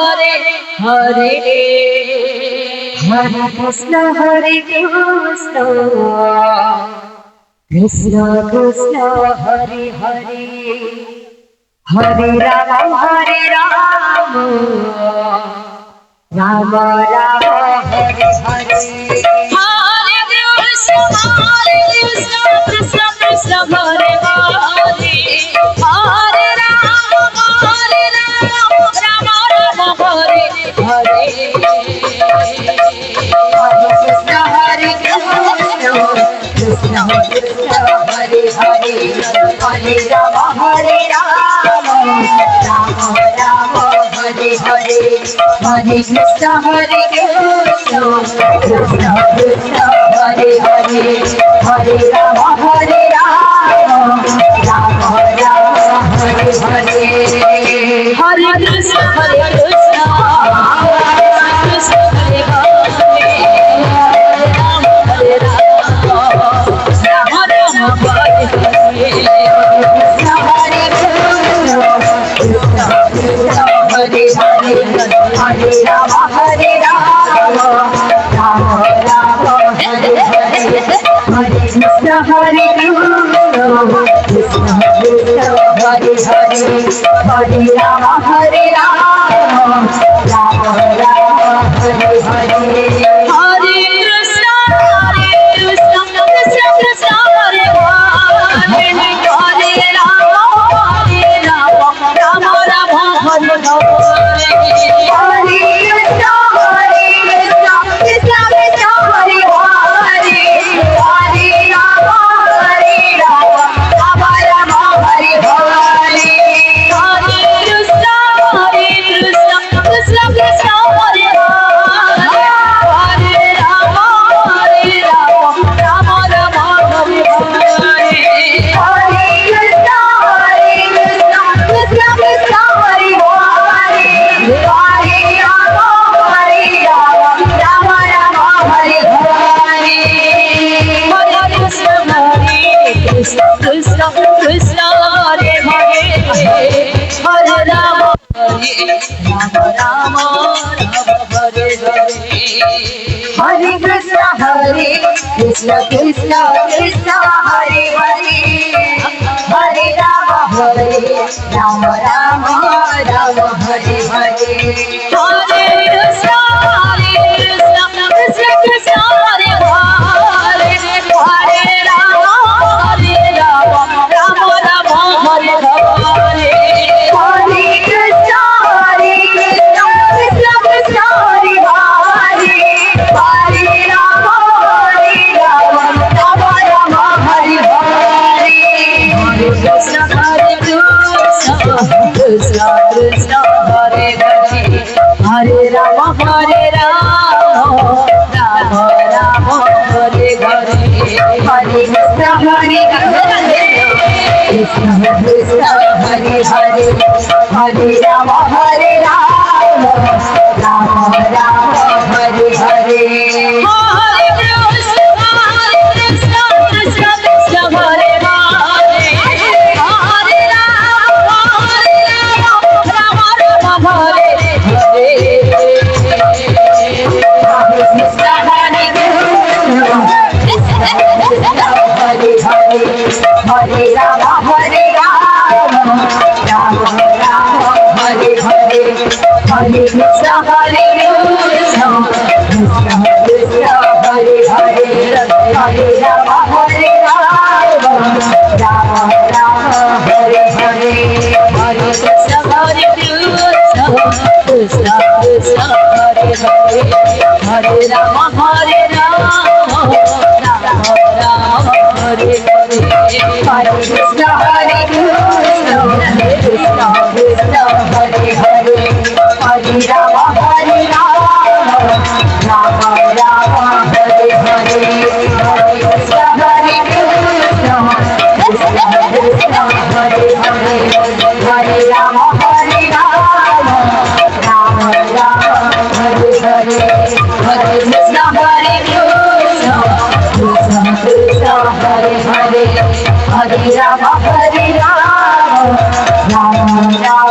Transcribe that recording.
Hare Hare Hare Krishna Krishna Krishna Hare Hare Hare Rama Rama Rama Hare Hare Hare Krishna Krishna Krishna Hare Hare Hare Rama Rama Rama Hare Hare Hare Krishna Krishna Krishna Hare Hare Hare Rama Rama Rama Hare Hare Hare Krishna Krishna Krishna Hare Hare Hare Rama Rama Rama Hare Hare Hare Krishna Krishna Hare Hare Hare Rama Rama Hare Hare Hare Rama Rama Rama Hare Hare Hare Krishna Krishna Krishna Hare Hare Hare Rama Rama Rama Hare Hare Hare Krishna Krishna Krishna Hare Hare Hare Rama Rama Rama Hare Krishna Krishna Hare Hare Hare Rama Rama Rama Hare Hare Hare Krishna Krishna Krishna Hare Hare Hare Rama Rama Rama Hare Hare Hare Krishna Krishna Krishna Hare Hare Hare Rama Krishna Krishna Hare Hare Hare Rama Rama Rama Hare Hare Hare Krishna Krishna Krishna Hare Hare Hare Rama Rama Rama Hare Hare Hare Rama Rama Rama Hare Hare Hare Krishna Krishna Krishna Hare Hare Hare Rama Rama Rama Hare Hare Hare Krishna Krishna Krishna Hare Hare Hare Rama Rama Rama Hare Hare Hare Krishna Krishna Krishna Hare Hare Hare Rama Rama Rama Hare Hare Hare Krishna Krishna Krishna Hare Hare Hare Rama Rama Rama Hare Hare Hare Krishna Krishna Hare Hare Hare Rama Rama